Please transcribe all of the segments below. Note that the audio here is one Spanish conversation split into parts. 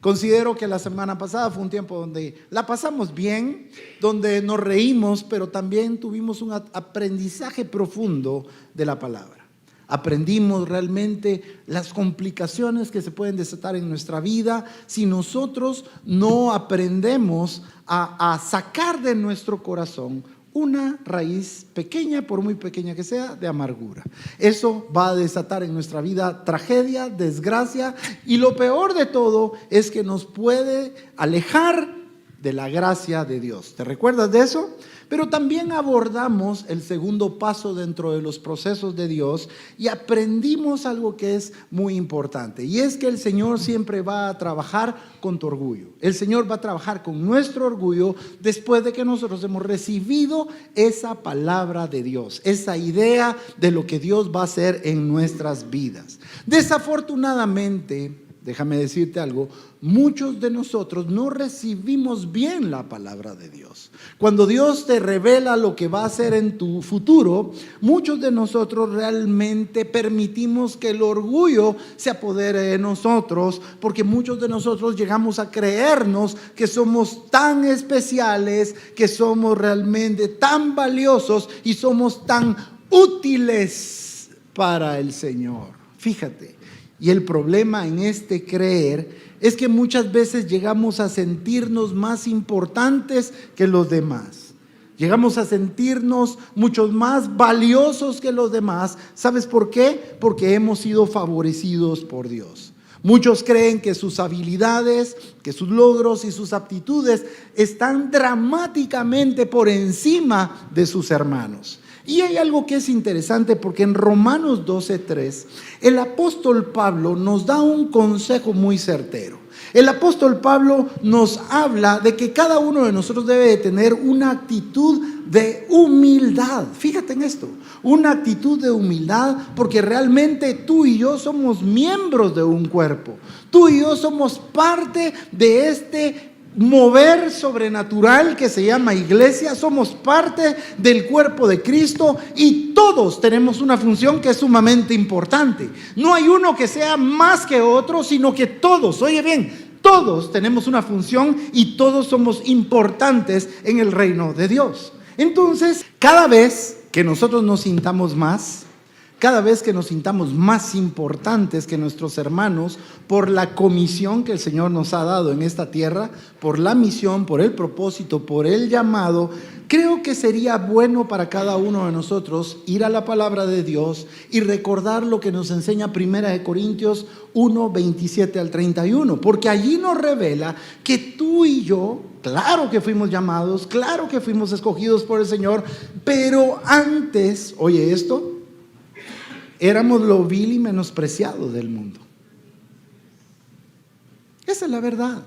Considero que la semana pasada fue un tiempo donde la pasamos bien, donde nos reímos, pero también tuvimos un aprendizaje profundo de la palabra. Aprendimos realmente las complicaciones que se pueden desatar en nuestra vida si nosotros no aprendemos a sacar de nuestro corazón una raíz pequeña, por muy pequeña que sea, de amargura. Eso va a desatar en nuestra vida tragedia, desgracia, y lo peor de todo es que nos puede alejar de la gracia de Dios. ¿Te recuerdas de eso? Pero también abordamos el segundo paso dentro de los procesos de Dios y aprendimos algo que es muy importante, y es que el Señor siempre va a trabajar con tu orgullo. El Señor va a trabajar con nuestro orgullo después de que nosotros hemos recibido esa palabra de Dios, esa idea de lo que Dios va a hacer en nuestras vidas. Desafortunadamente, déjame decirte algo, muchos de nosotros no recibimos bien la palabra de Dios. Cuando Dios te revela lo que va a hacer en tu futuro, muchos de nosotros realmente permitimos que el orgullo se apodere de nosotros, porque muchos de nosotros llegamos a creernos que somos tan especiales, que somos realmente tan valiosos y somos tan útiles para el Señor. Fíjate. Y el problema en este creer es que muchas veces llegamos a sentirnos más importantes que los demás. Llegamos a sentirnos muchos más valiosos que los demás. ¿Sabes por qué? Porque hemos sido favorecidos por Dios. Muchos creen que sus habilidades, que sus logros y sus aptitudes están dramáticamente por encima de sus hermanos. Y hay algo que es interesante, porque en Romanos 12:3 el apóstol Pablo nos da un consejo muy certero. El apóstol Pablo nos habla de que cada uno de nosotros debe de tener una actitud de humildad. Fíjate en esto, una actitud de humildad, porque realmente tú y yo somos miembros de un cuerpo. Tú y yo somos parte de este mover sobrenatural que se llama iglesia. Somos parte del cuerpo de Cristo y todos tenemos una función que es sumamente importante. No hay uno que sea más que otro, sino que todos, oye bien, todos tenemos una función y todos somos importantes en el reino de Dios. Entonces, cada vez que nosotros nos sintamos más, cada vez que nos sintamos más importantes que nuestros hermanos por la comisión que el Señor nos ha dado en esta tierra, por la misión, por el propósito, por el llamado, creo que sería bueno para cada uno de nosotros ir a la palabra de Dios y recordar lo que nos enseña 1 Corintios 1, 27 al 31, porque allí nos revela que tú y yo, claro que fuimos llamados, claro que fuimos escogidos por el Señor, pero antes, oye esto, éramos lo vil y menospreciado del mundo. Esa es la verdad.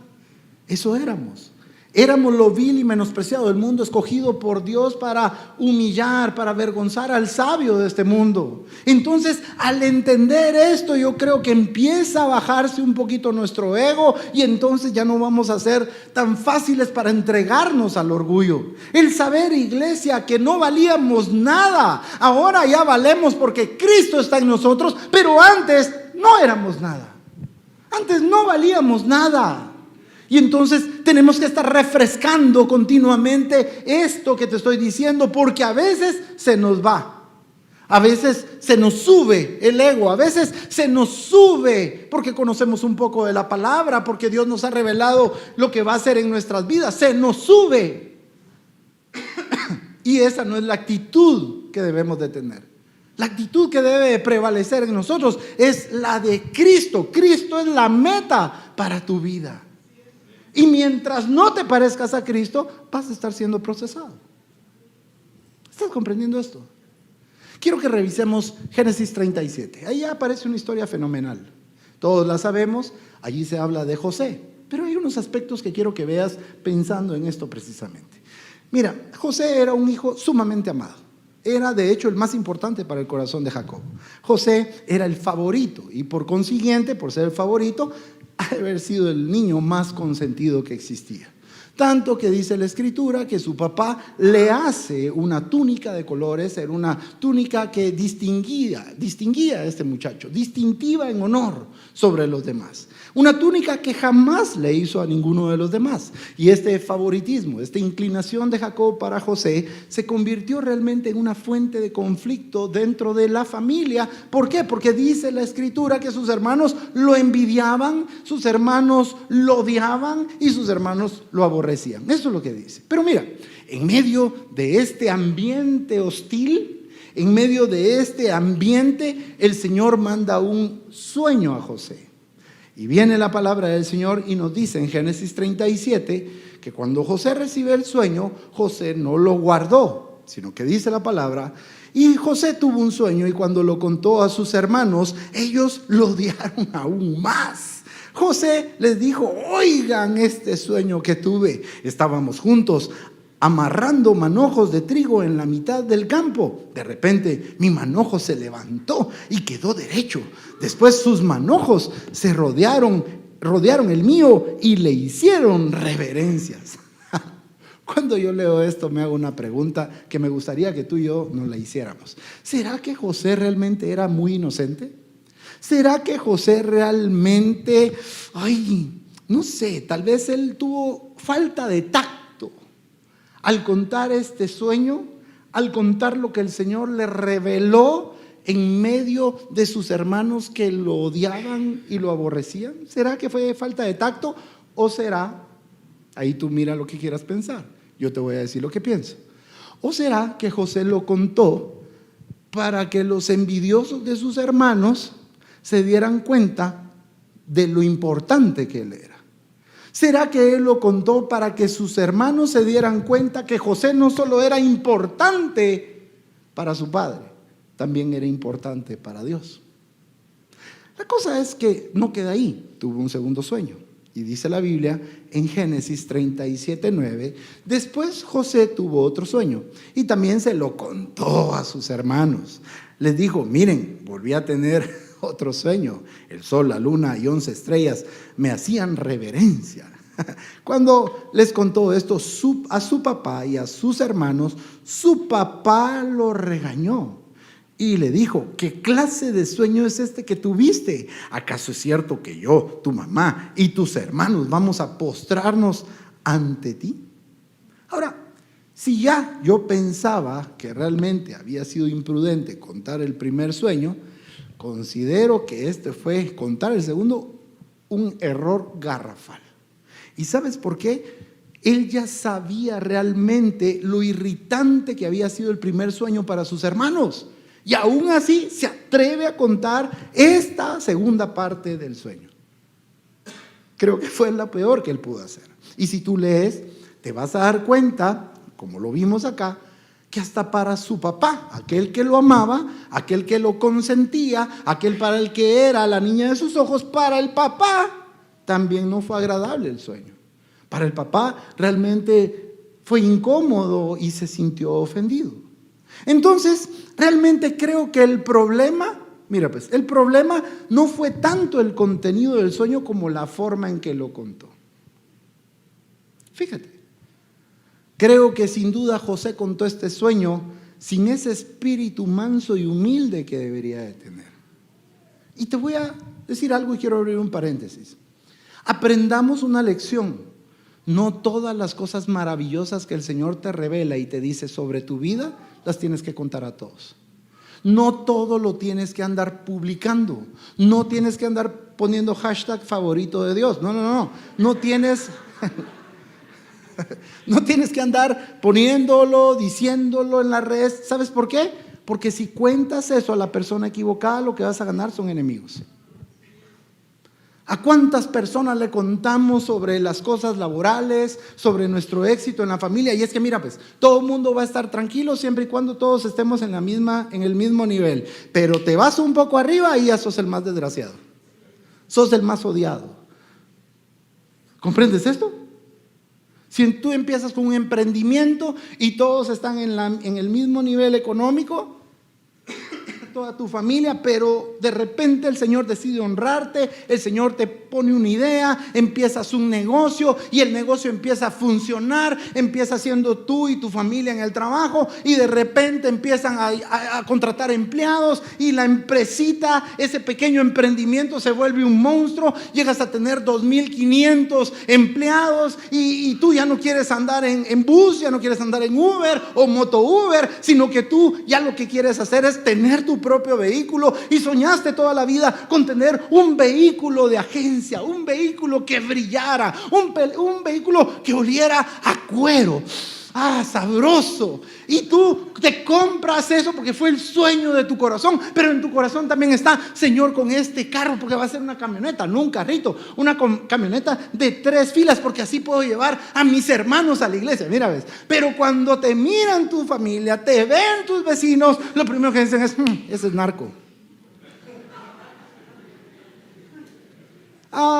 Eso éramos. Éramos lo vil y menospreciado del mundo, escogido por Dios para humillar, para avergonzar al sabio de este mundo. Entonces, al entender esto, yo creo que empieza a bajarse un poquito nuestro ego, y entonces ya no vamos a ser tan fáciles para entregarnos al orgullo. El saber, iglesia, que no valíamos nada, ahora ya valemos porque Cristo está en nosotros, pero antes no éramos nada. Antes no valíamos nada. Y entonces tenemos que estar refrescando continuamente esto que te estoy diciendo, porque a veces se nos va, a veces se nos sube el ego, a veces se nos sube porque conocemos un poco de la palabra, porque Dios nos ha revelado lo que va a hacer en nuestras vidas, se nos sube. Y esa no es la actitud que debemos de tener. La actitud que debe de prevalecer en nosotros es la de Cristo. Cristo es la meta para tu vida. Y mientras no te parezcas a Cristo, vas a estar siendo procesado. ¿Estás comprendiendo esto? Quiero que revisemos Génesis 37. Ahí aparece una historia fenomenal. Todos la sabemos. Allí se habla de José. Pero hay unos aspectos que quiero que veas pensando en esto precisamente. Mira, José era un hijo sumamente amado. Era de hecho el más importante para el corazón de Jacob. José era el favorito y por consiguiente, por ser el favorito, ha de haber sido el niño más consentido que existía. Tanto que dice la escritura que su papá le hace una túnica de colores, era una túnica que distinguía a este muchacho, distintiva en honor sobre los demás. Una túnica que jamás le hizo a ninguno de los demás. Y este favoritismo, esta inclinación de Jacob para José se convirtió realmente en una fuente de conflicto dentro de la familia. ¿Por qué? Porque dice la Escritura que sus hermanos lo envidiaban, sus hermanos lo odiaban y sus hermanos lo aborrecían. Eso es lo que dice. Pero mira, en medio de este ambiente hostil, en medio de este ambiente, el Señor manda un sueño a José. Y viene la palabra del Señor y nos dice en Génesis 37 que cuando José recibe el sueño, José no lo guardó, sino que dice la palabra, y José tuvo un sueño y cuando lo contó a sus hermanos, ellos lo odiaron aún más. José les dijo: oigan este sueño que tuve, estábamos juntos amarrando manojos de trigo en la mitad del campo. De repente mi manojo se levantó y quedó derecho. Después sus manojos se rodearon el mío y le hicieron reverencias. Cuando yo leo esto me hago una pregunta que me gustaría que tú y yo nos la hiciéramos. ¿Será que José realmente era muy inocente? ¿Será que José realmente, no sé, tal vez él tuvo falta de tacto al contar este sueño, al contar lo que el Señor le reveló en medio de sus hermanos que lo odiaban y lo aborrecían? ¿Será que fue falta de tacto? ¿O será, ahí tú mira lo que quieras pensar, yo te voy a decir lo que pienso, o será que José lo contó para que los envidiosos de sus hermanos se dieran cuenta de lo importante que él era? ¿Será que él lo contó para que sus hermanos se dieran cuenta que José no solo era importante para su padre, también era importante para Dios? La cosa es que no queda ahí, tuvo un segundo sueño. Y dice la Biblia en Génesis 37:9, después José tuvo otro sueño y también se lo contó a sus hermanos. Les dijo: miren, volví a tener otro sueño. El sol, la luna y 11 estrellas me hacían reverencia. Cuando les contó esto a su papá y a sus hermanos, su papá lo regañó y le dijo: ¿qué clase de sueño es este que tuviste? ¿Acaso es cierto que yo, tu mamá y tus hermanos vamos a postrarnos ante ti? Ahora, si ya yo pensaba que realmente había sido imprudente contar el primer sueño, considero que fue, contar el segundo, un error garrafal. ¿Y sabes por qué? Él ya sabía realmente lo irritante que había sido el primer sueño para sus hermanos. Y aún así se atreve a contar esta segunda parte del sueño. Creo que fue la peor que él pudo hacer. Y si tú lees, te vas a dar cuenta, como lo vimos acá, que hasta para su papá, aquel que lo amaba, aquel que lo consentía, aquel para el que era la niña de sus ojos, para el papá también no fue agradable el sueño. Para el papá realmente fue incómodo y se sintió ofendido. Entonces, realmente creo que el problema no fue tanto el contenido del sueño como la forma en que lo contó. Fíjate. Creo que sin duda José contó este sueño sin ese espíritu manso y humilde que debería de tener. Y te voy a decir algo y quiero abrir un paréntesis. Aprendamos una lección. No todas las cosas maravillosas que el Señor te revela y te dice sobre tu vida, las tienes que contar a todos. No todo lo tienes que andar publicando. No tienes que andar poniendo hashtag favorito de Dios. No tienes... No tienes que andar poniéndolo, diciéndolo en las redes. ¿Sabes por qué? Porque si cuentas eso a la persona equivocada, lo que vas a ganar son enemigos. ¿A cuántas personas le contamos sobre las cosas laborales, sobre nuestro éxito en la familia? Y es que mira, pues, todo el mundo va a estar tranquilo siempre y cuando todos estemos en el mismo nivel. Pero te vas un poco arriba y ya sos el más desgraciado. Sos el más odiado. ¿Comprendes esto? Si tú empiezas con un emprendimiento y todos están en el mismo nivel económico, toda tu familia, pero de repente el Señor decide honrarte, el Señor te pone una idea, empiezas un negocio y el negocio empieza a funcionar, empieza siendo tú y tu familia en el trabajo y de repente empiezan a contratar empleados y la empresita, ese pequeño emprendimiento se vuelve un monstruo, llegas a tener 2,500 empleados y tú ya no quieres andar en bus, ya no quieres andar en Uber o moto Uber, sino que tú ya lo que quieres hacer es tener tu propio vehículo y soñaste toda la vida con tener un vehículo de agencia, un vehículo que brillara, un vehículo que oliera a cuero. Sabroso. Y tú te compras eso porque fue el sueño de tu corazón, pero en tu corazón también está: Señor, con este carro, porque va a ser una camioneta, no un carrito, una camioneta de 3 filas, porque así puedo llevar a mis hermanos a la iglesia. Mira, ves. Pero cuando te miran tu familia, te ven tus vecinos, lo primero que dicen es: ese es narco.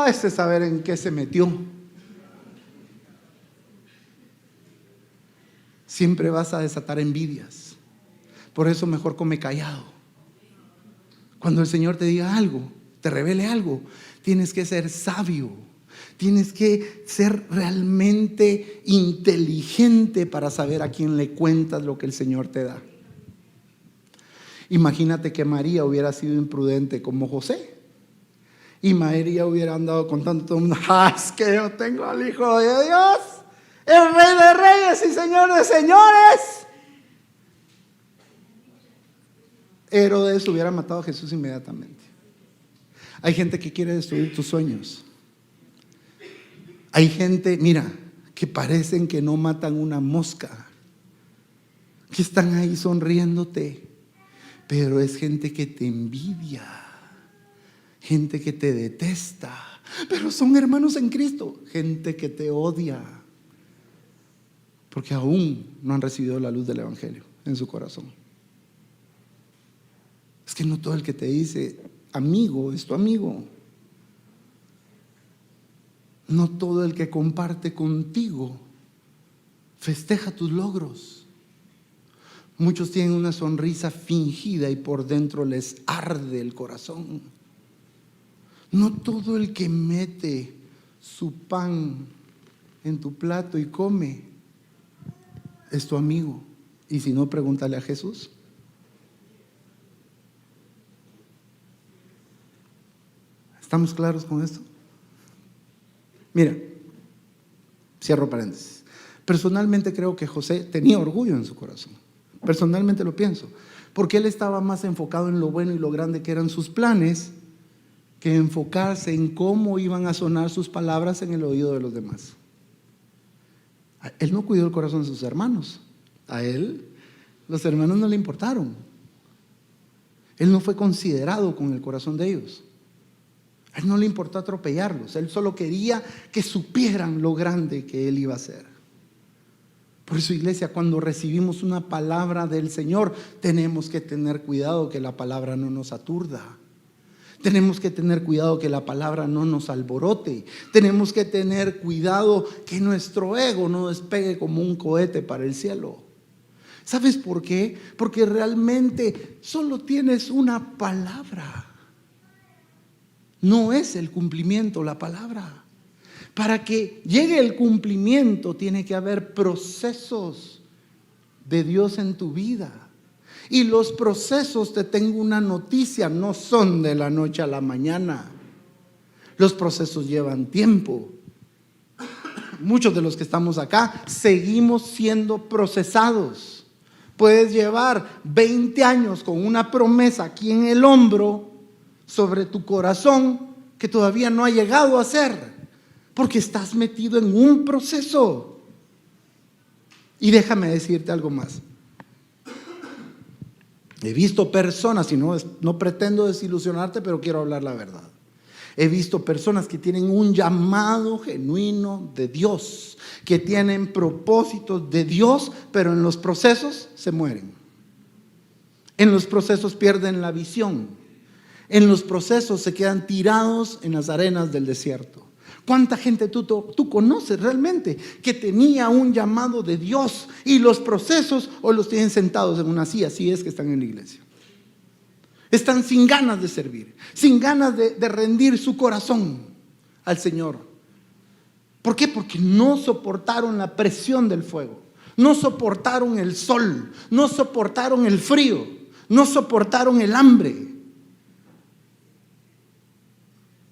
Ese saber en qué se metió. Siempre vas a desatar envidias. Por eso mejor come callado. Cuando el Señor te diga algo, te revele algo, tienes que ser sabio. Tienes que ser realmente inteligente para saber a quién le cuentas lo que el Señor te da. Imagínate que María hubiera sido imprudente como José. Y María hubiera andado contando a todo el mundo: es que yo tengo al Hijo de Dios, el Rey de Reyes y Señor de Señores. Herodes hubiera matado a Jesús inmediatamente. Hay gente que quiere destruir tus sueños. Hay gente, mira, que parecen que no matan una mosca, que están ahí sonriéndote, pero es gente que te envidia, gente que te detesta, pero son hermanos en Cristo. Gente que te odia porque aún no han recibido la luz del Evangelio en su corazón. Es que no todo el que te dice amigo es tu amigo. No todo el que comparte contigo festeja tus logros. Muchos tienen una sonrisa fingida y por dentro les arde el corazón. No todo el que mete su pan en tu plato y come es tu amigo. Y si no, pregúntale a Jesús. ¿Estamos claros con esto? Mira, cierro paréntesis. Personalmente creo que José tenía orgullo en su corazón. Personalmente lo pienso, porque él estaba más enfocado en lo bueno y lo grande que eran sus planes, que enfocarse en cómo iban a sonar sus palabras en el oído de los demás. Él no cuidó el corazón de sus hermanos. A él los hermanos no le importaron. Él no fue considerado con el corazón de ellos. A él no le importó atropellarlos. Él solo quería que supieran lo grande que él iba a ser. Por eso, iglesia, cuando recibimos una palabra del Señor, tenemos que tener cuidado que la palabra no nos aturda. Tenemos que tener cuidado que la palabra no nos alborote. Tenemos que tener cuidado que nuestro ego no despegue como un cohete para el cielo. ¿Sabes por qué? Porque realmente solo tienes una palabra. No es el cumplimiento la palabra. Para que llegue el cumplimiento tiene que haber procesos de Dios en tu vida. Y los procesos, te tengo una noticia, no son de la noche a la mañana. Los procesos llevan tiempo. Muchos de los que estamos acá seguimos siendo procesados. Puedes llevar 20 años con una promesa aquí en el hombro sobre tu corazón que todavía no ha llegado a ser, porque estás metido en un proceso. Y déjame decirte algo más. He visto personas, y no pretendo desilusionarte, pero quiero hablar la verdad. He visto personas que tienen un llamado genuino de Dios, que tienen propósitos de Dios, pero en los procesos se mueren. En los procesos pierden la visión. En los procesos se quedan tirados en las arenas del desierto. ¿Cuánta gente tú conoces realmente que tenía un llamado de Dios y los procesos o los tienen sentados en una silla? Si es que están en la iglesia. Están sin ganas de servir, sin ganas de rendir su corazón al Señor. ¿Por qué? Porque no soportaron la presión del fuego, no soportaron el sol, no soportaron el frío, no soportaron el hambre.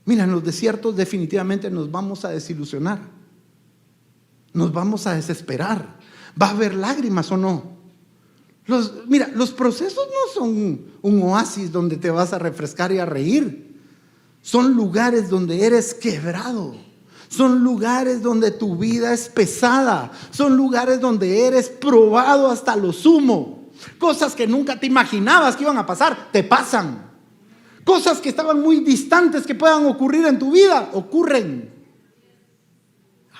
Mira, en los desiertos definitivamente nos vamos a desilusionar, nos vamos a desesperar. ¿Va a haber lágrimas o no? Mira, los procesos no son un oasis donde te vas a refrescar y a reír. Son lugares donde eres quebrado. Son lugares donde tu vida es pesada. Son lugares donde eres probado hasta lo sumo. Cosas que nunca te imaginabas que iban a pasar, te pasan. Cosas que estaban muy distantes que puedan ocurrir en tu vida, ocurren.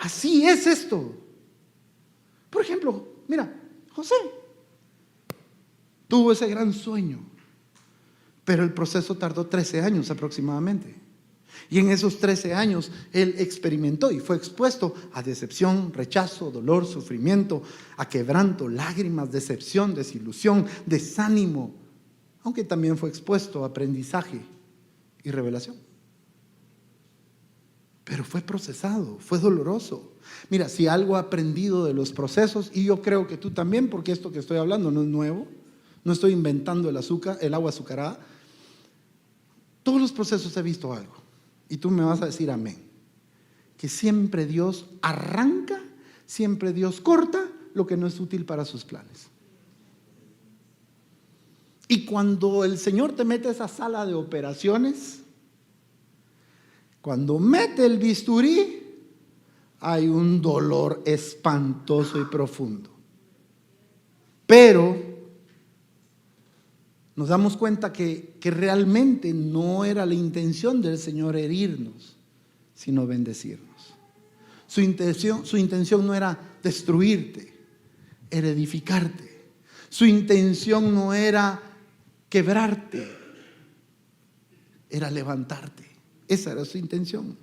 Así es esto. Por ejemplo, mira, José tuvo ese gran sueño, pero el proceso tardó 13 años aproximadamente. Y en esos 13 años él experimentó y fue expuesto a decepción, rechazo, dolor, sufrimiento, a quebranto, lágrimas, decepción, desilusión, desánimo, aunque también fue expuesto a aprendizaje y revelación. Pero fue procesado, fue doloroso. Mira, si algo ha aprendido de los procesos, y yo creo que tú también, porque esto que estoy hablando no es nuevo, no estoy inventando el agua azucarada. Todos los procesos he visto algo, y tú me vas a decir amén, que siempre Dios arranca, siempre Dios corta lo que no es útil para sus planes. Y cuando el Señor te mete a esa sala de operaciones, cuando mete el bisturí, hay un dolor espantoso y profundo. Pero nos damos cuenta que realmente no era la intención del Señor herirnos, sino bendecirnos. Su intención no era destruirte, era edificarte. Su intención no era quebrarte, era levantarte. Esa era su intención.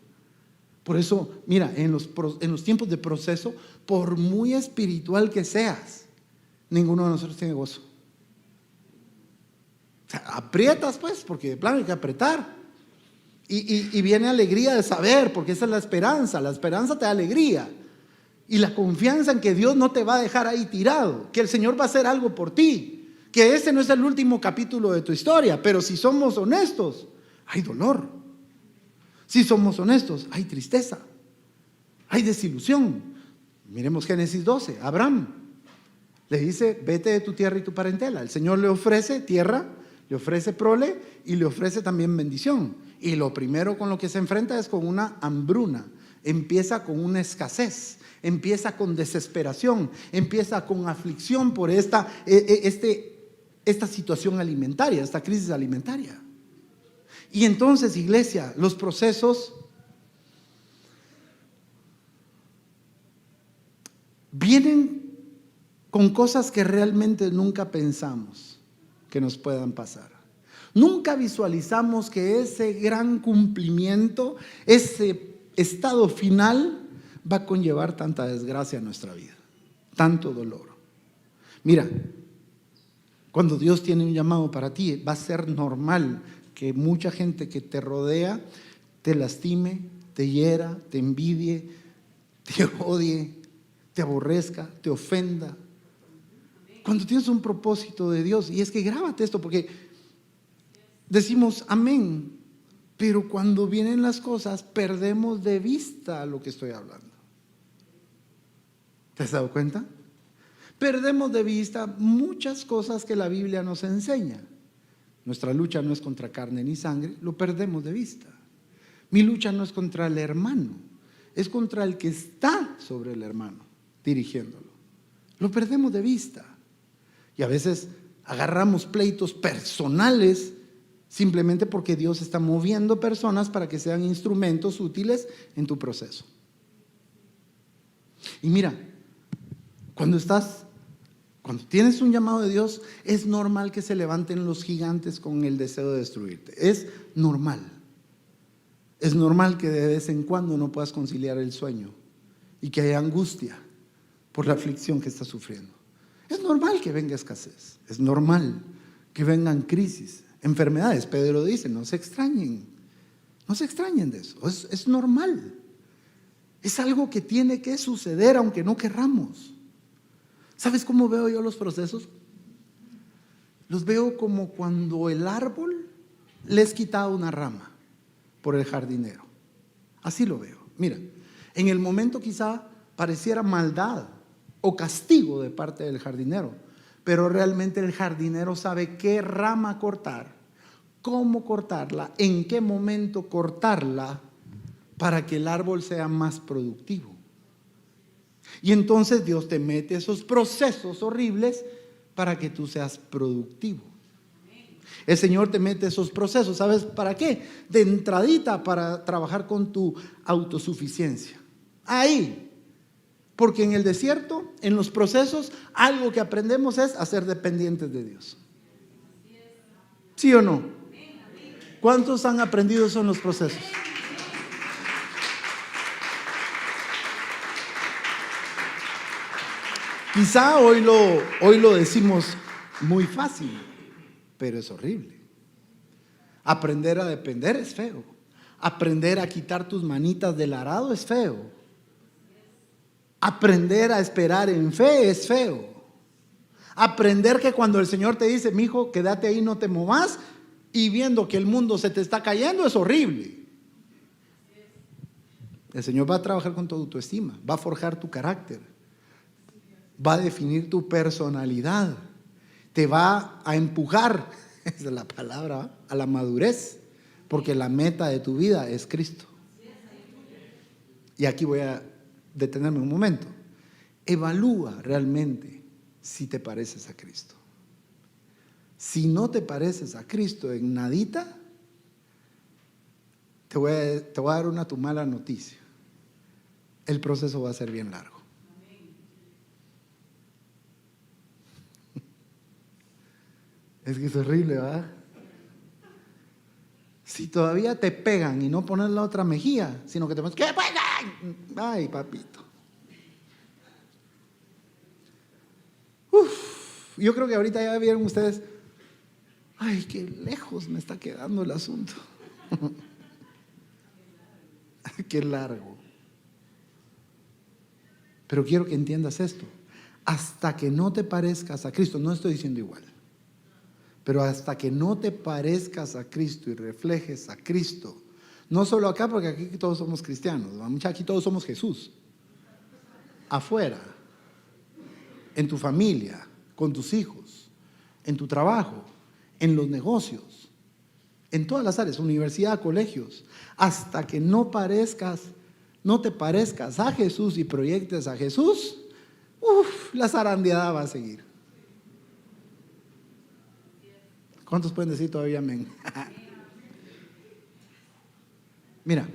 Por eso, mira, en los tiempos de proceso, por muy espiritual que seas, ninguno de nosotros tiene gozo. O sea, aprietas pues, porque de plano hay que apretar. Y viene alegría de saber, porque esa es la esperanza. La esperanza te da alegría. Y la confianza en que Dios no te va a dejar ahí tirado, que el Señor va a hacer algo por ti, que ese no es el último capítulo de tu historia, pero si somos honestos, hay dolor. Si somos honestos, hay tristeza, hay desilusión. Miremos Génesis 12, Abraham le dice, vete de tu tierra y tu parentela. El Señor le ofrece tierra, le ofrece prole y le ofrece también bendición. Y lo primero con lo que se enfrenta es con una hambruna. Empieza con una escasez, empieza con desesperación, empieza con aflicción por esta situación alimentaria, esta crisis alimentaria. Y entonces, iglesia, los procesos vienen con cosas que realmente nunca pensamos que nos puedan pasar. Nunca visualizamos que ese gran cumplimiento, ese estado final, va a conllevar tanta desgracia a nuestra vida, tanto dolor. Mira, cuando Dios tiene un llamado para ti, va a ser normal que mucha gente que te rodea te lastime, te hiera, te envidie, te odie, te aborrezca, te ofenda. Cuando tienes un propósito de Dios, y es que grábate esto, porque decimos amén, pero cuando vienen las cosas perdemos de vista lo que estoy hablando. ¿Te has dado cuenta? Perdemos de vista muchas cosas que la Biblia nos enseña. Nuestra lucha no es contra carne ni sangre, lo perdemos de vista. Mi lucha no es contra el hermano, es contra el que está sobre el hermano, dirigiéndolo. Lo perdemos de vista. Y a veces agarramos pleitos personales simplemente porque Dios está moviendo personas para que sean instrumentos útiles en tu proceso. Y mira, cuando tienes un llamado de Dios, es normal que se levanten los gigantes con el deseo de destruirte. Es normal. Es normal que de vez en cuando no puedas conciliar el sueño y que haya angustia por la aflicción que estás sufriendo. Es normal que venga escasez. Es normal que vengan crisis enfermedades. Pedro dice, no se extrañen de eso, es normal. Es algo que tiene que suceder aunque no querramos. ¿Sabes cómo veo yo los procesos? Los veo como cuando el árbol le es quitado una rama por el jardinero. Así lo veo. Mira, en el momento quizá pareciera maldad o castigo de parte del jardinero, pero realmente el jardinero sabe qué rama cortar, cómo cortarla, en qué momento cortarla para que el árbol sea más productivo. Y entonces Dios te mete esos procesos horribles para que tú seas productivo. El Señor te mete esos procesos, ¿sabes para qué? De entradita, para trabajar con tu autosuficiencia. Ahí. Porque en el desierto, en los procesos, algo que aprendemos es a ser dependientes de Dios. ¿Sí o no? ¿Cuántos han aprendido eso en los procesos? Quizá hoy lo decimos muy fácil, pero es horrible. Aprender a depender es feo. Aprender a quitar tus manitas del arado es feo. Aprender a esperar en fe es feo. Aprender que cuando el Señor te dice, mijo, quédate ahí, no te movas, y viendo que el mundo se te está cayendo, es horrible. El Señor va a trabajar con tu autoestima, va a forjar tu carácter, va a definir tu personalidad, te va a empujar, esa es la palabra, a la madurez, porque la meta de tu vida es Cristo. Y aquí voy a detenerme un momento. Evalúa realmente si te pareces a Cristo. Si no te pareces a Cristo en nadita, te voy a dar una tu mala noticia. El proceso va a ser bien largo. Es que es horrible, ¿verdad? Si todavía te pegan y no pones la otra mejilla, sino que te pones, ¿qué pegan? Ay, papito. Yo creo que ahorita ya vieron ustedes, ay, qué lejos me está quedando el asunto. Qué largo. Pero quiero que entiendas esto. Hasta que no te parezcas a Cristo, no estoy diciendo igual, pero hasta que no te parezcas a Cristo y reflejes a Cristo, no solo acá, porque aquí todos somos cristianos, aquí todos somos Jesús. Afuera, en tu familia, con tus hijos, en tu trabajo, en los negocios, en todas las áreas, universidad, colegios, hasta que no te parezcas a Jesús y proyectes a Jesús, la zarandeada va a seguir. ¿Cuántos pueden decir todavía amén? Mira,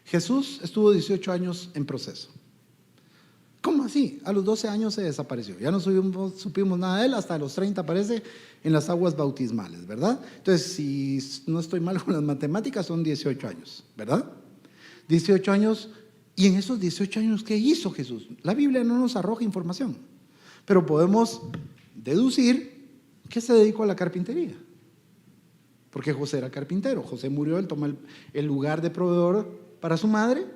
Jesús estuvo 18 años en proceso. ¿Cómo así? A los 12 años se desapareció. Ya no supimos nada de él, hasta los 30 aparece en las aguas bautismales, ¿verdad? Entonces, si no estoy mal con las matemáticas, son 18 años, ¿verdad? 18 años, y en esos 18 años, ¿qué hizo Jesús? La Biblia no nos arroja información, pero podemos deducir que se dedicó a la carpintería. Porque José era carpintero. José murió, él tomó el lugar de proveedor para su madre.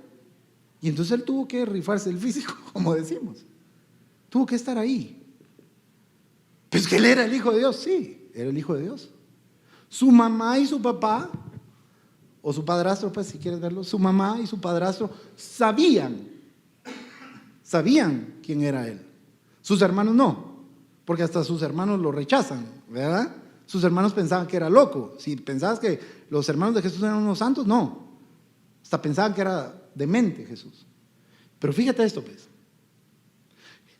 Y entonces él tuvo que rifarse el físico, como decimos. Tuvo que estar ahí. Pues que él era el hijo de Dios, sí, era el hijo de Dios. Su mamá y su papá, o su padrastro, pues si quieres verlo, su mamá y su padrastro sabían quién era él. Sus hermanos no, porque hasta sus hermanos lo rechazan, ¿verdad? Sus hermanos pensaban que era loco. Si pensabas que los hermanos de Jesús eran unos santos, no. Hasta pensaban que era demente Jesús. Pero fíjate esto, pues.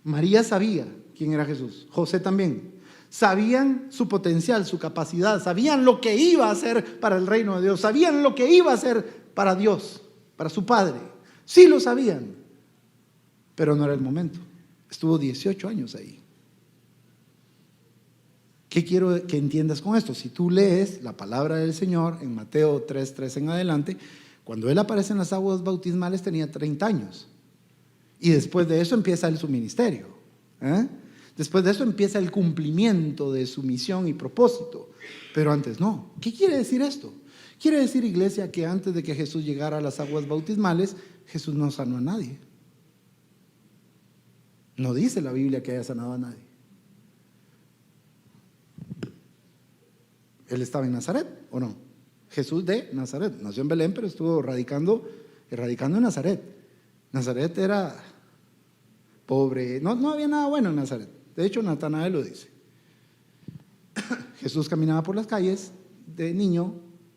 María sabía quién era Jesús. José también. Sabían su potencial, su capacidad. Sabían lo que iba a hacer para el reino de Dios. Sabían lo que iba a hacer para Dios, para su Padre. Sí lo sabían, pero no era el momento. Estuvo 18 años ahí. ¿Qué quiero que entiendas con esto? Si tú lees la palabra del Señor en Mateo 3:3 en adelante, cuando Él aparece en las aguas bautismales tenía 30 años. Y después de eso empieza Él su ministerio. Después de eso empieza el cumplimiento de su misión y propósito, pero antes no. ¿Qué quiere decir esto? Quiere decir, iglesia, que antes de que Jesús llegara a las aguas bautismales, Jesús no sanó a nadie. No dice la Biblia que haya sanado a nadie. Él estaba en Nazaret, ¿o no? Jesús de Nazaret, nació en Belén, pero estuvo radicando en Nazaret. Nazaret era pobre, no había nada bueno en Nazaret. De hecho, Natanael lo dice. Jesús caminaba por las calles de niño,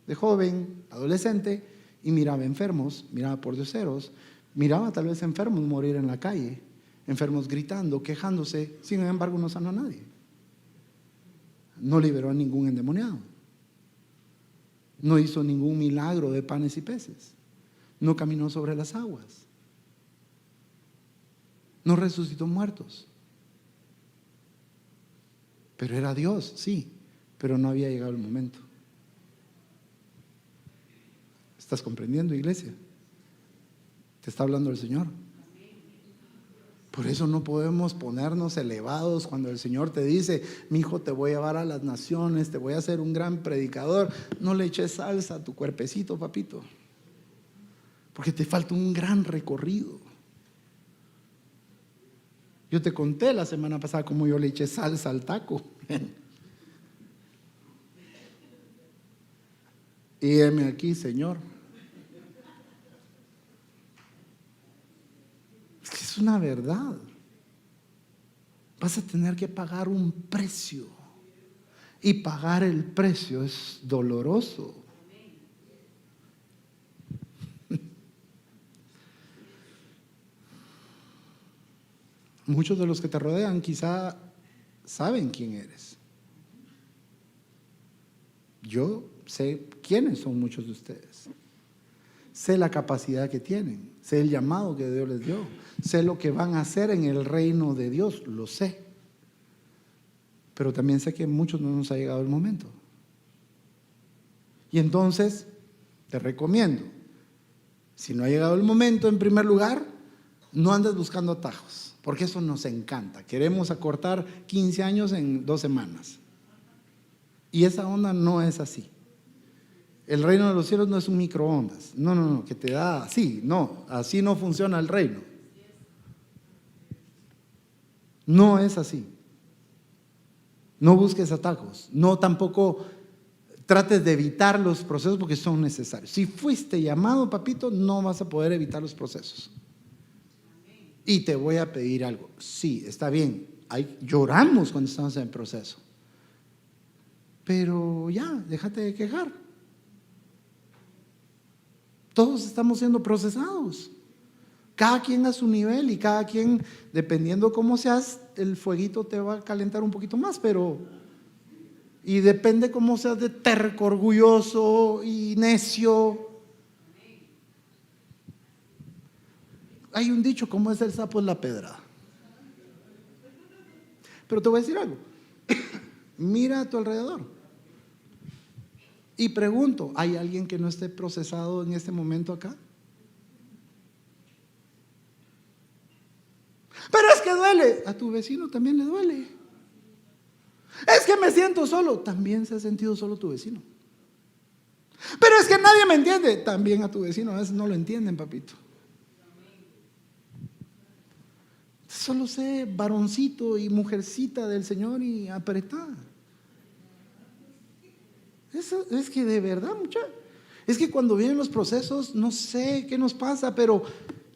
de joven, adolescente, y miraba enfermos, miraba por dioseros, miraba tal vez enfermos morir en la calle, enfermos gritando, quejándose. Sin embargo, no sanó a nadie. No liberó a ningún endemoniado. No hizo ningún milagro de panes y peces. No caminó sobre las aguas. No resucitó muertos. Pero era Dios, sí, pero no había llegado el momento. ¿Estás comprendiendo, iglesia? Te está hablando el Señor. Por eso no podemos ponernos elevados cuando el Señor te dice: mi hijo, te voy a llevar a las naciones, te voy a hacer un gran predicador. No le eches salsa a tu cuerpecito, papito, porque te falta un gran recorrido. Yo te conté la semana pasada cómo yo le eché salsa al taco. Y heme aquí, Señor. Es que es una verdad. Vas a tener que pagar un precio. Y pagar el precio es doloroso. Muchos de los que te rodean quizá saben quién eres. Yo sé quiénes son muchos de ustedes. Sé la capacidad que tienen, sé el llamado que Dios les dio, sé lo que van a hacer en el reino de Dios, lo sé. Pero también sé que a muchos no nos ha llegado el momento. Y entonces te recomiendo, si no ha llegado el momento, en primer lugar, no andes buscando atajos. Porque eso nos encanta. Queremos acortar 15 años en 2 semanas. Y esa onda no es así. El reino de los cielos no es un microondas. No, que te da así. No, así no funciona el reino. No es así. No busques atajos. No tampoco trates de evitar los procesos porque son necesarios. Si fuiste llamado, papito, no vas a poder evitar los procesos. Y te voy a pedir algo. Sí, está bien. Lloramos cuando estamos en el proceso. Pero ya, déjate de quejar. Todos estamos siendo procesados. Cada quien a su nivel y cada quien, dependiendo cómo seas, el fueguito te va a calentar un poquito más, pero... Y depende cómo seas de terco, orgulloso y necio. Hay un dicho: como es el sapo es la pedrada. Pero te voy a decir algo. Mira a tu alrededor y pregunto: ¿hay alguien que no esté procesado en este momento acá? Pero es que duele. A tu vecino también le duele. Es que me siento solo. También se ha sentido solo tu vecino. Pero es que nadie me entiende. También a tu vecino a veces no lo entienden, papito. Solo sé varoncito y mujercita del Señor y apretá. Eso es que de verdad, muchachos, es que cuando vienen los procesos, no sé qué nos pasa, pero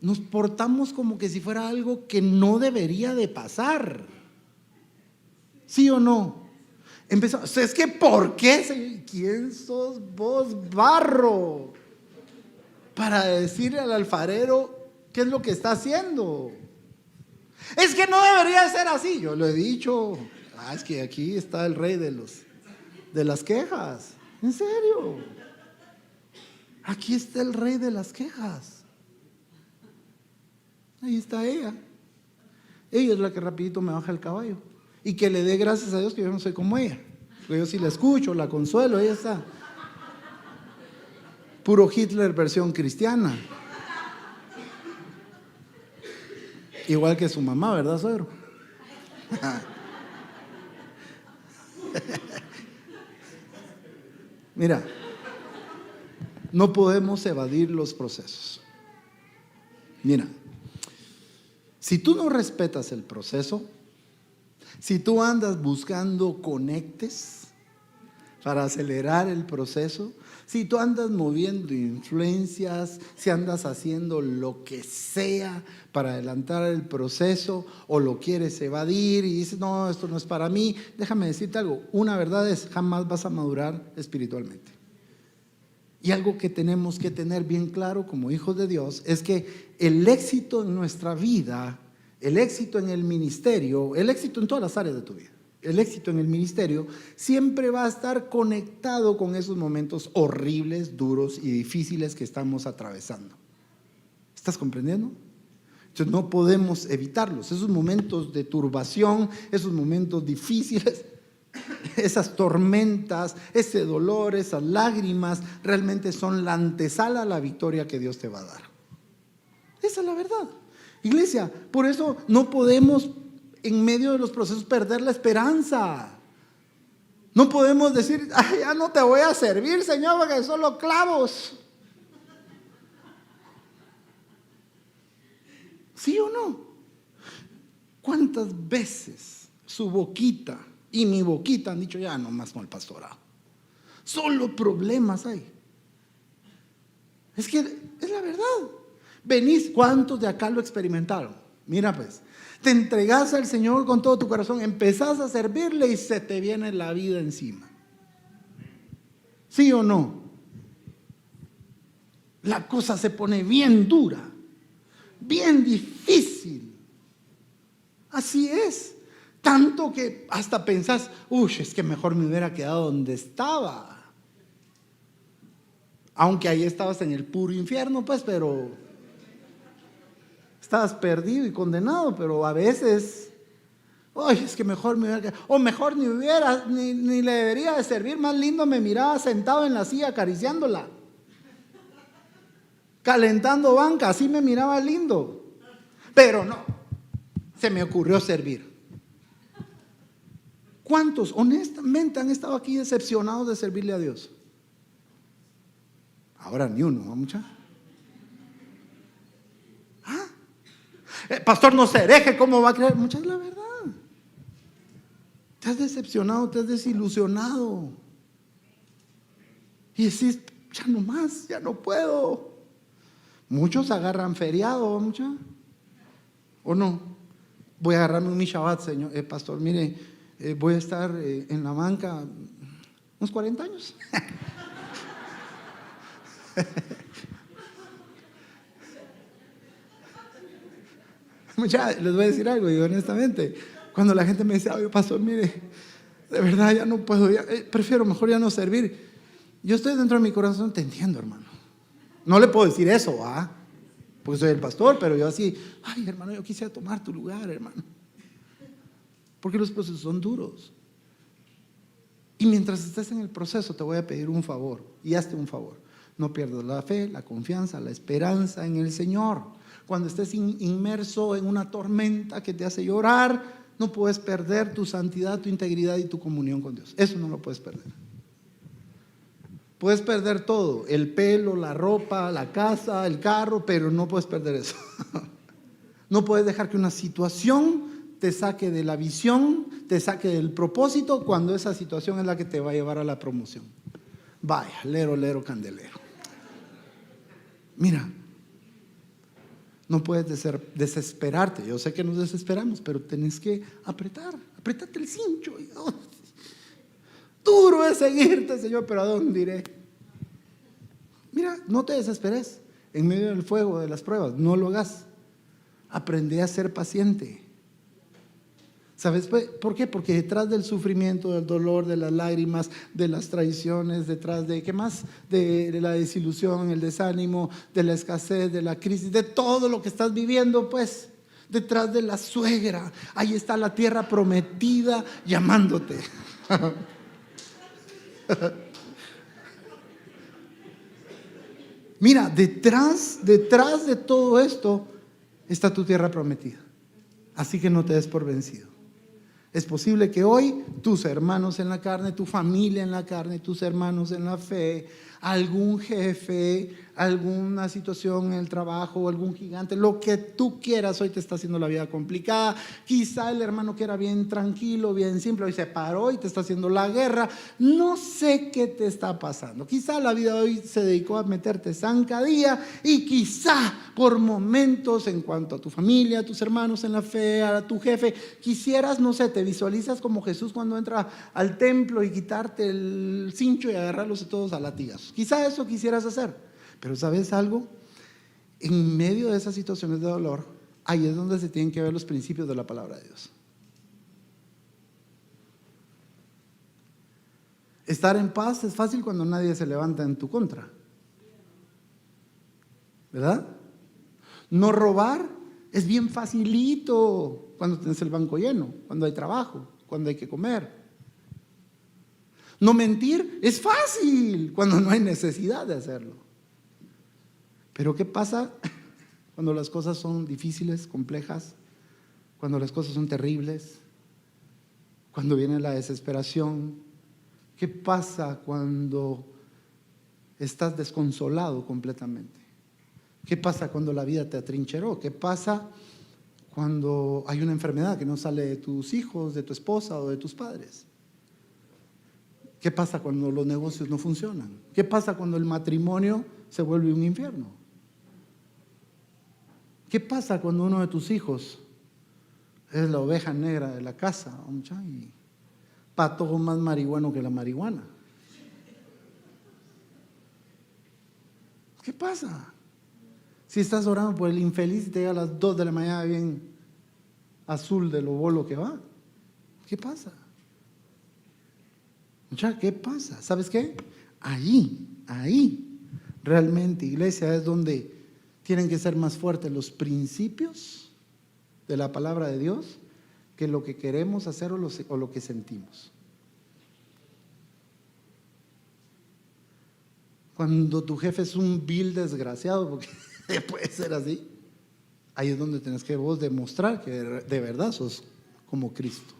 nos portamos como que si fuera algo que no debería de pasar. ¿Sí o no? Empezamos, es que ¿por qué, Señor? ¿Quién sos vos, barro, para decirle al alfarero qué es lo que está haciendo? Es que no debería ser así. Yo lo he dicho. Es que aquí está el rey de las quejas. En serio. Aquí está el rey de las quejas. Ahí está ella. Ella es la que rapidito me baja el caballo. Y que le dé gracias a Dios que yo no soy como ella. Porque yo sí la escucho, la consuelo. Ella está puro Hitler versión cristiana. Igual que su mamá, ¿verdad, suegro? Mira, no podemos evadir los procesos. Mira, si tú no respetas el proceso, si tú andas buscando conectes para acelerar el proceso, si tú andas moviendo influencias, si andas haciendo lo que sea para adelantar el proceso o lo quieres evadir y dices, no, esto no es para mí, déjame decirte algo, una verdad es, jamás vas a madurar espiritualmente. Y algo que tenemos que tener bien claro como hijos de Dios es que el éxito en nuestra vida, el éxito en el ministerio, el éxito en todas las áreas de tu vida, el éxito en el ministerio siempre va a estar conectado con esos momentos horribles, duros y difíciles que estamos atravesando. ¿Estás comprendiendo? Entonces no podemos evitarlos, esos momentos de turbación, esos momentos difíciles, esas tormentas, ese dolor, esas lágrimas, realmente son la antesala a la victoria que Dios te va a dar. Esa es la verdad. Iglesia, por eso no podemos en medio de los procesos perder la esperanza. No podemos decir, ay, ya no te voy a servir, Señor, porque son los clavos. ¿Sí o no? ¿Cuántas veces su boquita y mi boquita han dicho, ya no más con el pastorado? Solo problemas hay. Es que es la verdad. Venís, ¿cuántos de acá lo experimentaron? Mira pues, te entregas al Señor con todo tu corazón, empezás a servirle y se te viene la vida encima. ¿Sí o no? La cosa se pone bien dura, bien difícil. Así es. Tanto que hasta pensás, uy, es que mejor me hubiera quedado donde estaba. Aunque ahí estabas en el puro infierno, pues, pero estabas perdido y condenado, pero a veces, uy, es que mejor me hubiera quedado, o mejor ni le debería de servir, más lindo me miraba sentado en la silla acariciándola, calentando banca, así me miraba lindo. Pero no, se me ocurrió servir. ¿Cuántos honestamente han estado aquí decepcionados de servirle a Dios? Ahora ni uno, ¿no, mucha? ¿Ah? Pastor, no se hereje, ¿cómo va a creer? Mucha es la verdad. Te has decepcionado, te has desilusionado. Y decís, ya no más, ya no puedo. Muchos agarran feriado, mucha. ¿O no? Voy a agarrarme un Shabbat, señor. Pastor, mire, voy a estar en la banca unos 40 años. Mucha, les voy a decir algo, y honestamente, cuando la gente me dice, oye, pastor, mire, de verdad ya no puedo, prefiero mejor ya no servir. Yo estoy dentro de mi corazón, te entiendo, hermano. No le puedo decir eso, porque soy el pastor, pero yo así, ay, hermano, yo quisiera tomar tu lugar, hermano. Porque los procesos son duros. Y mientras estés en el proceso, te voy a pedir un favor, y hazte un favor. No pierdas la fe, la confianza, la esperanza en el Señor. Cuando estés inmerso en una tormenta que te hace llorar, no puedes perder tu santidad, tu integridad y tu comunión con Dios. Eso no lo puedes perder. Puedes perder todo, el pelo, la ropa, la casa, el carro, pero no puedes perder eso. No puedes dejar que una situación te saque de la visión, te saque del propósito, cuando esa situación es la que te va a llevar a la promoción. Vaya, lero, lero, candelero. Mira, no puedes desesperarte. Yo sé que nos desesperamos, pero tenés que apretarte el cincho. Duro es seguirte, Señor, pero ¿a dónde iré? Mira, no te desesperes en medio del fuego de las pruebas, no lo hagas. Aprende a ser paciente. ¿Sabes por qué? Porque detrás del sufrimiento, del dolor, de las lágrimas, de las traiciones, detrás de, ¿qué más? De la desilusión, el desánimo, de la escasez, de la crisis, de todo lo que estás viviendo, pues, detrás de la suegra, ahí está la tierra prometida llamándote. Mira, detrás de todo esto está tu tierra prometida. Así que no te des por vencido. Es posible que hoy tus hermanos en la carne, tu familia en la carne, tus hermanos en la fe, algún jefe, alguna situación en el trabajo, algún gigante, lo que tú quieras, hoy te está haciendo la vida complicada. Quizá el hermano que era bien tranquilo, bien simple, hoy se paró y te está haciendo la guerra. No sé qué te está pasando. Quizá la vida hoy se dedicó a meterte zancadilla, y quizá por momentos, en cuanto a tu familia, a tus hermanos en la fe, a tu jefe, quisieras, no sé, te visualizas como Jesús cuando entra al templo y quitarte el cincho y agarrarlos a todos a latigazos. Quizá eso quisieras hacer, pero ¿sabes algo? En medio de esas situaciones de dolor, ahí es donde se tienen que ver los principios de la palabra de Dios. Estar en paz es fácil cuando nadie se levanta en tu contra, ¿verdad? No robar es bien facilito cuando tienes el banco lleno, cuando hay trabajo, cuando hay que comer. No mentir es fácil cuando no hay necesidad de hacerlo. Pero ¿qué pasa cuando las cosas son difíciles, complejas? Cuando las cosas son terribles, cuando viene la desesperación. ¿Qué pasa cuando estás desconsolado completamente? ¿Qué pasa cuando la vida te atrincheró? ¿Qué pasa cuando hay una enfermedad que no sale de tus hijos, de tu esposa o de tus padres? ¿Qué pasa cuando los negocios no funcionan? ¿Qué pasa cuando el matrimonio se vuelve un infierno? ¿Qué pasa cuando uno de tus hijos es la oveja negra de la casa? Y pato más marihuano que la marihuana. ¿Qué pasa? Si estás orando por el infeliz y te llega a las 2 de la mañana bien azul de lo bolo que va, ¿qué pasa? ¿Qué pasa? ¿Sabes qué? Ahí, realmente, iglesia, es donde tienen que ser más fuertes los principios de la palabra de Dios que lo que queremos hacer o lo que sentimos. Cuando tu jefe es un vil desgraciado, porque puede ser así, ahí es donde tienes que vos demostrar que de verdad sos como Cristo.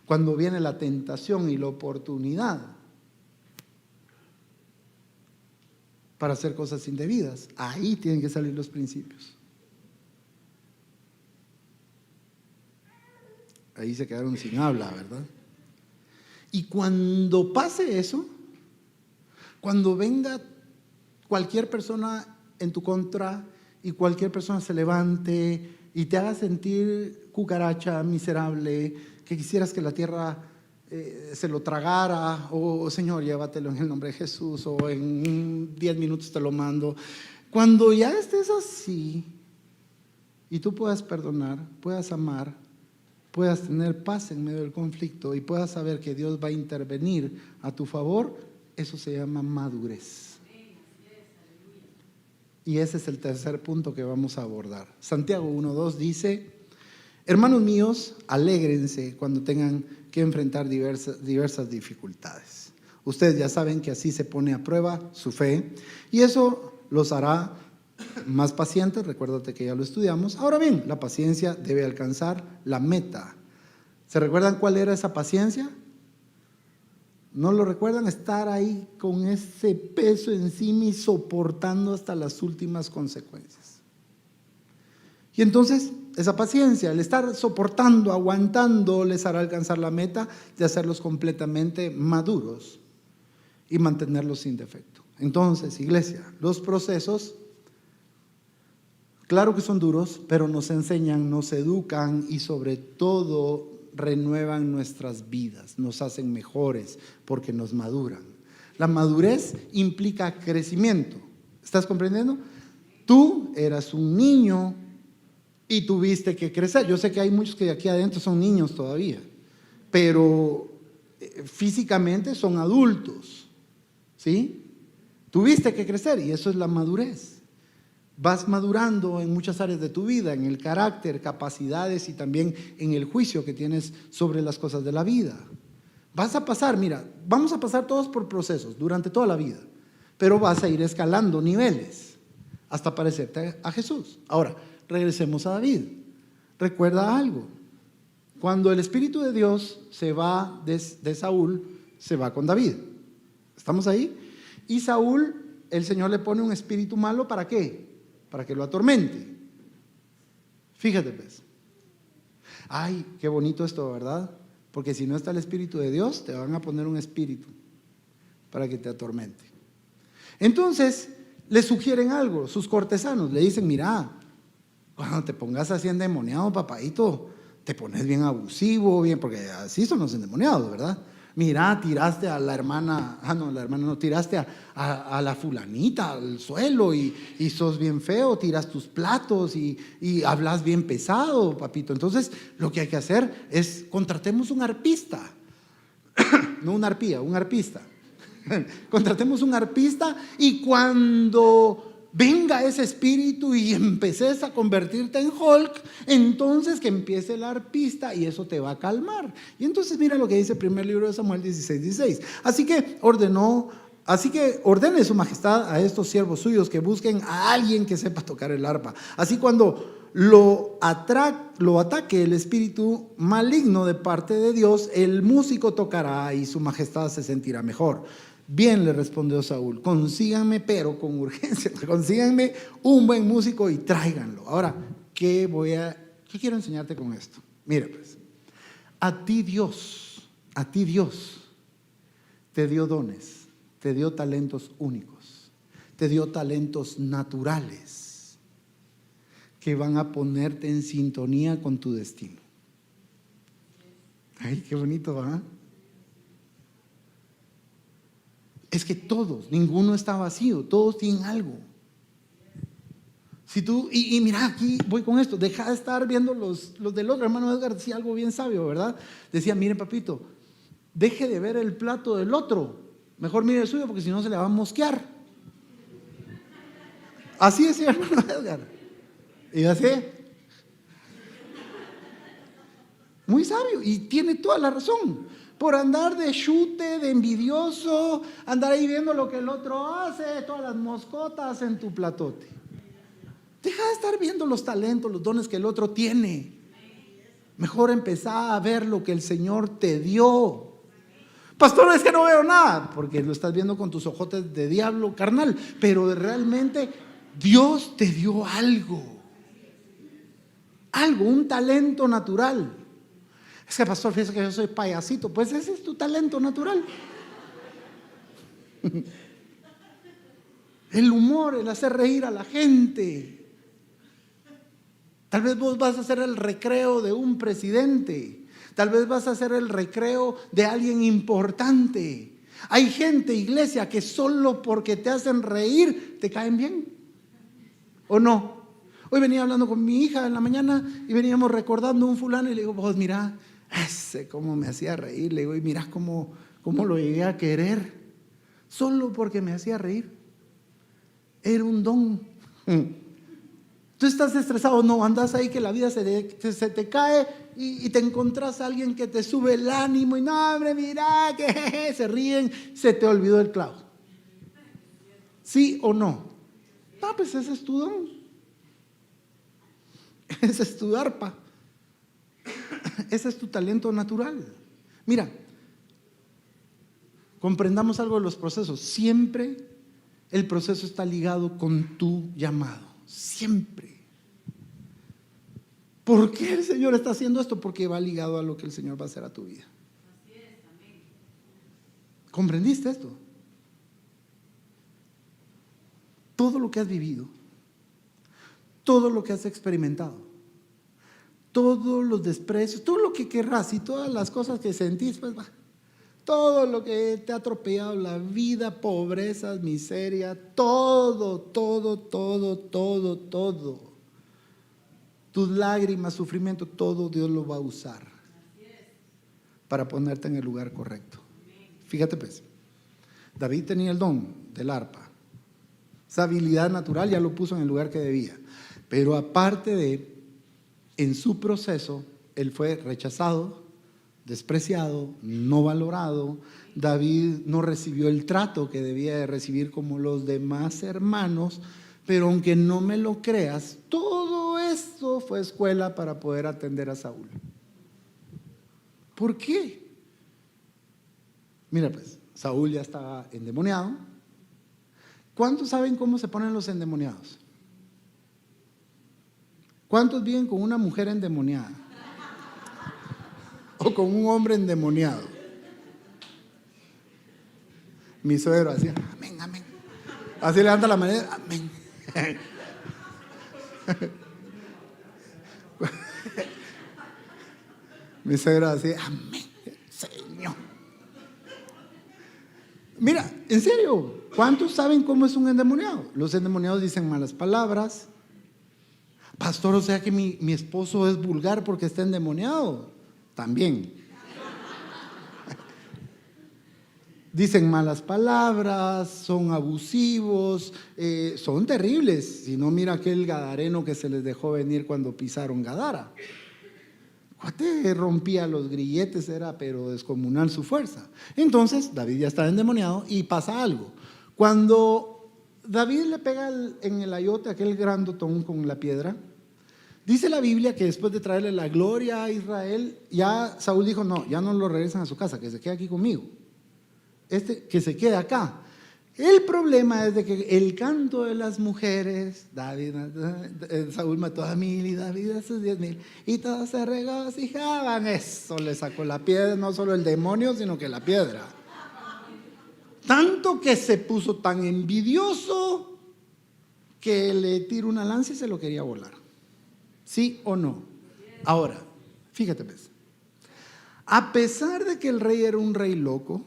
Cuando viene la tentación y la oportunidad para hacer cosas indebidas, ahí tienen que salir los principios. Ahí se quedaron sin habla, ¿verdad? Y cuando pase eso, cuando venga cualquier persona en tu contra y cualquier persona se levante y te haga sentir cucaracha, miserable, que quisieras que la tierra se lo tragara, o Señor, llévatelo en el nombre de Jesús, o en 10 minutos te lo mando. Cuando ya estés así y tú puedas perdonar, puedas amar, puedas tener paz en medio del conflicto y puedas saber que Dios va a intervenir a tu favor, eso se llama madurez. Y ese es el tercer punto que vamos a abordar. Santiago 1:2 dice: hermanos míos, alégrense cuando tengan que enfrentar diversas dificultades. Ustedes ya saben que así se pone a prueba su fe y eso los hará más pacientes. Recuérdate que ya lo estudiamos. Ahora bien, la paciencia debe alcanzar la meta. ¿Se recuerdan cuál era esa paciencia? ¿No lo recuerdan? Estar ahí con ese peso encima y soportando hasta las últimas consecuencias. Y entonces, esa paciencia, el estar soportando, aguantando, les hará alcanzar la meta de hacerlos completamente maduros y mantenerlos sin defecto. Entonces, iglesia, los procesos, claro que son duros, pero nos enseñan, nos educan y sobre todo renuevan nuestras vidas, nos hacen mejores porque nos maduran. La madurez implica crecimiento. ¿Estás comprendiendo? Tú eras un niño y tuviste que crecer. Yo sé que hay muchos que aquí adentro son niños todavía, pero físicamente son adultos, ¿sí? Tuviste que crecer y eso es la madurez. Vas madurando en muchas áreas de tu vida, en el carácter, capacidades y también en el juicio que tienes sobre las cosas de la vida. Vas a pasar, mira, vamos a pasar todos por procesos durante toda la vida, pero vas a ir escalando niveles hasta parecerte a Jesús. Ahora, regresemos a David. recuerda algo. Cuando el Espíritu de Dios se va de Saúl, se va con David. ¿Estamos ahí? Y Saúl, el Señor le pone un espíritu malo, ¿para qué? Para que lo atormente. Fíjate pues. Ay, qué bonito esto, ¿verdad? Porque si no está el Espíritu de Dios, te van a poner un espíritu para que te atormente. Entonces, le sugieren algo, sus cortesanos, le dicen, mira, cuando te pongas así endemoniado, papadito, te pones bien abusivo, bien, porque así son los endemoniados, ¿verdad? Mira, tiraste a la hermana, tiraste a la fulanita al suelo y sos bien feo, tiras tus platos y hablas bien pesado, papito. Entonces, lo que hay que hacer es contratemos un arpista, no una arpía, un arpista. Contratemos un arpista y cuando venga ese espíritu y empeces a convertirte en Hulk, entonces que empiece el arpista y eso te va a calmar. Y entonces mira lo que dice el primer libro de Samuel 16:16. Así que ordene su majestad a estos siervos suyos que busquen a alguien que sepa tocar el arpa. Así cuando lo ataque el espíritu maligno de parte de Dios, el músico tocará y su majestad se sentirá mejor. Bien, le respondió Saúl, consíganme, pero con urgencia, consíganme un buen músico y tráiganlo. Ahora, ¿qué quiero enseñarte con esto? Mira pues, a ti Dios te dio dones, te dio talentos únicos, te dio talentos naturales que van a ponerte en sintonía con tu destino. Ay, qué bonito, ¿verdad? Es que todos, ninguno está vacío, todos tienen algo. Si tú, y mira, aquí voy con esto, deja de estar viendo los del otro. Hermano Edgar decía algo bien sabio, ¿verdad? Decía, miren papito, deje de ver el plato del otro, mejor mire el suyo porque si no se le va a mosquear. Así decía hermano Edgar. Y así, muy sabio, y tiene toda la razón. Por andar de chute, de envidioso, andar ahí viendo lo que el otro hace, todas las moscotas en tu platote. Deja de estar viendo los talentos, los dones que el otro tiene. Mejor empezar a ver lo que el Señor te dio. Pastor, es que no veo nada, porque lo estás viendo con tus ojotes de diablo carnal, pero realmente Dios te dio algo, un talento natural. Es que pastor, fíjese que yo soy payasito. Pues ese es tu talento natural. El humor, el hacer reír a la gente. Tal vez vos vas a hacer el recreo de un presidente. Tal vez vas a hacer el recreo de alguien importante. Hay gente, iglesia, que solo porque te hacen reír te caen bien. ¿O no? Hoy venía hablando con mi hija en la mañana y veníamos recordando un fulano y le digo, vos mira, ese cómo me hacía reír. Le digo, y mirá cómo lo llegué a querer, solo porque me hacía reír. Era un don. Tú estás estresado, no, andas ahí que la vida se te cae y te encontrás a alguien que te sube el ánimo y no, hombre, mira, que se ríen, se te olvidó el clavo. ¿Sí o no? No, pues ese es tu don. Ese es tu arpa. Ese es tu talento natural. Mira, comprendamos algo de los procesos. Siempre el proceso está ligado con tu llamado. Siempre. ¿Por qué el Señor está haciendo esto? Porque va ligado a lo que el Señor va a hacer a tu vida. Así es, amén. ¿Comprendiste esto? Todo lo que has vivido, todo lo que has experimentado, todos los desprecios, todo lo que querrás y todas las cosas que sentís, pues va. Todo lo que te ha atropellado la vida, pobrezas, miseria, todo. Tus lágrimas, sufrimiento, todo Dios lo va a usar para ponerte en el lugar correcto. Fíjate pues, David tenía el don del arpa. Esa habilidad natural ya lo puso en el lugar que debía. Pero aparte de, en su proceso, él fue rechazado, despreciado, no valorado. David no recibió el trato que debía de recibir como los demás hermanos. Pero aunque no me lo creas, todo esto Tarso fue escuela para poder atender a Saúl. ¿Por qué? Mira pues, Saúl ya estaba endemoniado. ¿Cuántos saben cómo se ponen los endemoniados? ¿Cuántos viven con una mujer endemoniada? ¿O con un hombre endemoniado? Mi suegro hacía, amén, amén. Así levanta la mano, amén. Mi suegro así, amén, Señor. Mira, en serio, ¿cuántos saben cómo es un endemoniado? Los endemoniados dicen malas palabras. Pastor, o sea que mi esposo es vulgar porque está endemoniado. También. Dicen malas palabras, son abusivos, son terribles. Si no, mira aquel gadareno que se les dejó venir cuando pisaron Gadara. Cuate rompía los grilletes, era pero descomunal su fuerza. Entonces David ya estaba endemoniado y pasa algo. Cuando David le pega en el ayote aquel grandotón con la piedra, dice la Biblia que después de traerle la gloria a Israel, ya Saúl dijo, no, ya no lo regresan a su casa, que se quede aquí conmigo. Que se quede acá. El problema es de que el canto de las mujeres, Saúl mató a 1000 y David a sus 10,000 y todos se regocijaban. Eso le sacó la piedra, no solo el demonio, sino que la piedra. Tanto que se puso tan envidioso que le tiró una lanza y se lo quería volar. ¿Sí o no? Ahora, fíjate pues, a pesar de que el rey era un rey loco,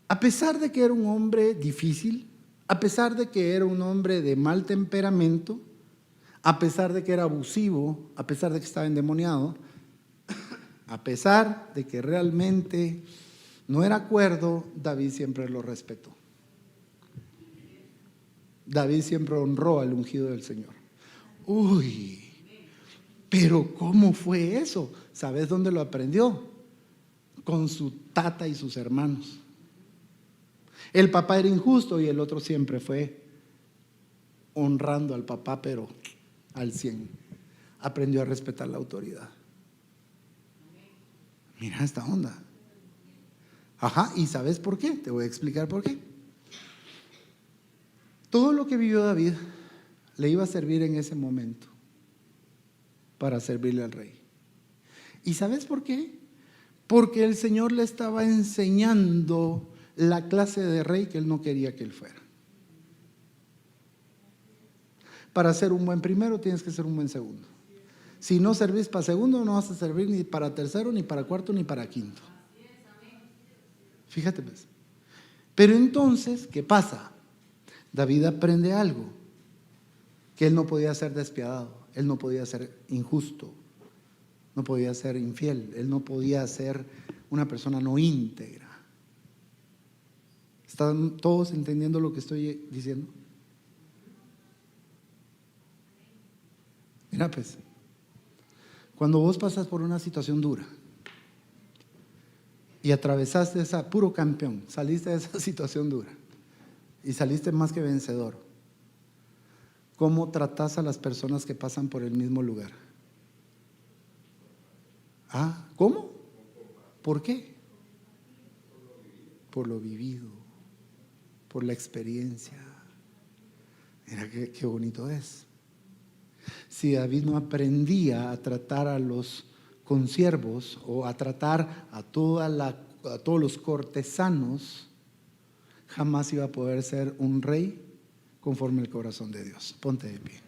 a pesar de que era un hombre difícil, a pesar de que era un hombre de mal temperamento, a pesar de que era abusivo, a pesar de que estaba endemoniado, a pesar de que realmente no era cuerdo, David siempre lo respetó. David siempre honró al ungido del Señor. Uy, pero ¿cómo fue eso? ¿Sabes dónde lo aprendió? Con su tata y sus hermanos. El papá era injusto y el otro siempre fue honrando al papá, pero al 100. Aprendió a respetar la autoridad. Mira esta onda. Ajá, ¿y sabes por qué? Te voy a explicar por qué. Todo lo que vivió David le iba a servir en ese momento para servirle al rey. ¿Y sabes por qué? Porque el Señor le estaba enseñando la clase de rey que él no quería que él fuera. Para ser un buen primero tienes que ser un buen segundo. Si no servís para segundo, no vas a servir ni para tercero, ni para cuarto, ni para quinto. Fíjate pues. Pero entonces, ¿qué pasa? David aprende algo, que él no podía ser despiadado, él no podía ser injusto, no podía ser infiel, él no podía ser una persona no íntegra. ¿Están todos entendiendo lo que estoy diciendo? Mira pues, cuando vos pasas por una situación dura y atravesaste esa, puro campeón, saliste de esa situación dura y saliste más que vencedor, ¿cómo tratás a las personas que pasan por el mismo lugar? Ah, ¿cómo? ¿Por qué? Por lo vivido, por la experiencia. Mira qué bonito es. Si David no aprendía a tratar a los consiervos o a tratar a todos los cortesanos, jamás iba a poder ser un rey conforme al corazón de Dios. Ponte de pie.